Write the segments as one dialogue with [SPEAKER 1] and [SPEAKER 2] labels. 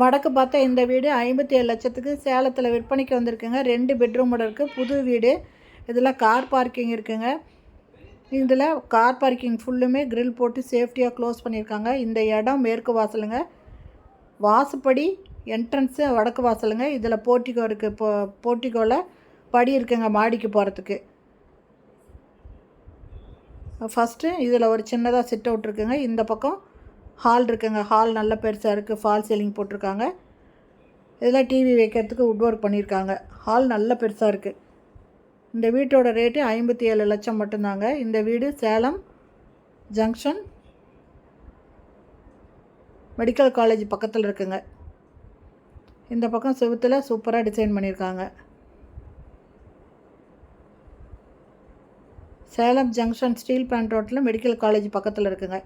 [SPEAKER 1] வடக்கு பார்த்தா இந்த வீடு 57 லட்சத்துக்கு சேலத்தில் விற்பனைக்கு வந்திருக்குங்க. 2 பெட்ரூமோட இருக்குது. புது வீடு. இதில் கார் பார்க்கிங் இருக்குங்க. இதில் கார் பார்க்கிங் ஃபுல்லுமே கிரில் போட்டு சேஃப்டியாக க்ளோஸ் பண்ணியிருக்காங்க. இந்த இடம் மேற்கு வாசலுங்க. வாசப்படி என்ட்ரன்ஸு வடக்கு வாசலுங்க. இதில் போர்ட்டிகோ இருக்குது. போர்ட்டிகோவில் படி இருக்குங்க மாடிக்கு போகிறதுக்கு. ஃபஸ்ட்டு இதில் ஒரு சின்னதாக சிட் அவுட் இருக்குங்க. இந்த பக்கம் ஹால் இருக்குங்க. ஹால் நல்ல பெருசாக இருக்குது. ஃபால் சீலிங் போட்டிருக்காங்க. இதில் டிவி வைக்கிறதுக்கு வுட் ஒர்க் பண்ணியிருக்காங்க. ஹால் நல்ல பெருசாக இருக்குது. இந்த வீட்டோட ரேட்டு 57 லட்சம் மட்டும்தாங்க. இந்த வீடு சேலம் ஜங்ஷன் மெடிக்கல் காலேஜ் பக்கத்தில் இருக்குங்க. இந்த பக்கம் செவுத்தில் சூப்பராக டிசைன் பண்ணியிருக்காங்க. சேலம் ஜங்ஷன் ஸ்டீல் பிளான்ட் ரோட்டில் மெடிக்கல் காலேஜ் பக்கத்தில் இருக்குங்க.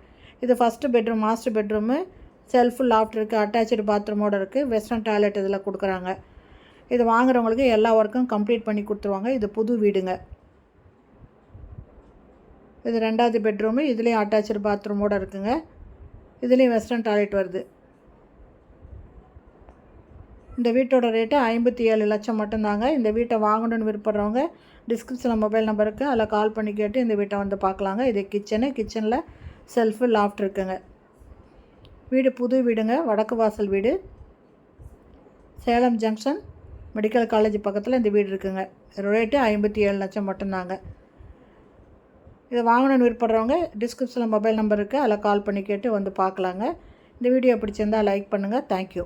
[SPEAKER 1] இது first bedroom, master bedroom. Shelf loft இருக்குது. அட்டாச்சு பாத்ரூமோடு இருக்குது. வெஸ்டர்ன் டாய்லெட் இதில் கொடுக்குறாங்க. இது வாங்குறவங்களுக்கு எல்லா ஒர்க்கும் கம்ப்ளீட் பண்ணி கொடுத்துருவாங்க. இது புது வீடுங்க. இது 2வது பெட்ரூமு. இதுலேயும் அட்டாச்சு பாத்ரூமோடு இருக்குங்க. இதுலேயும் வெஸ்டர்ன் டாய்லெட் வருது. இந்த வீட்டோட ரேட்டு 57 லட்சம் மட்டும்தாங்க. இந்த வீட்டை வாங்கணுன்னு விருப்பப்படுறவங்க டிஸ்கிரிப்ஷனில் மொபைல் நம்பர் இருக்குது. அதில் கால் பண்ணி கேட்டு இந்த வீட்டை வந்து பார்க்கலாங்க. இது கிச்சனில் செல்ஃபு லாஃப்ட் இருக்குங்க. வீடு புது வீடுங்க. வடக்கு வாசல் வீடு. சேலம் ஜங்ஷன் மெடிக்கல் காலேஜ் பக்கத்தில் இந்த வீடு இருக்குங்க. ரேட்டு 57 லட்சம் மட்டும்தாங்க. இதை வாங்கணுன்னு விருப்பப்படுறவங்க டிஸ்கிரிப்ஷனில் மொபைல் நம்பர் இருக்குது. அதில் கால் பண்ணி கேட்டு வந்து பார்க்கலாங்க. இந்த வீடியோ பிடிச்சிருந்தால் லைக் பண்ணுங்கள். தேங்க்யூ.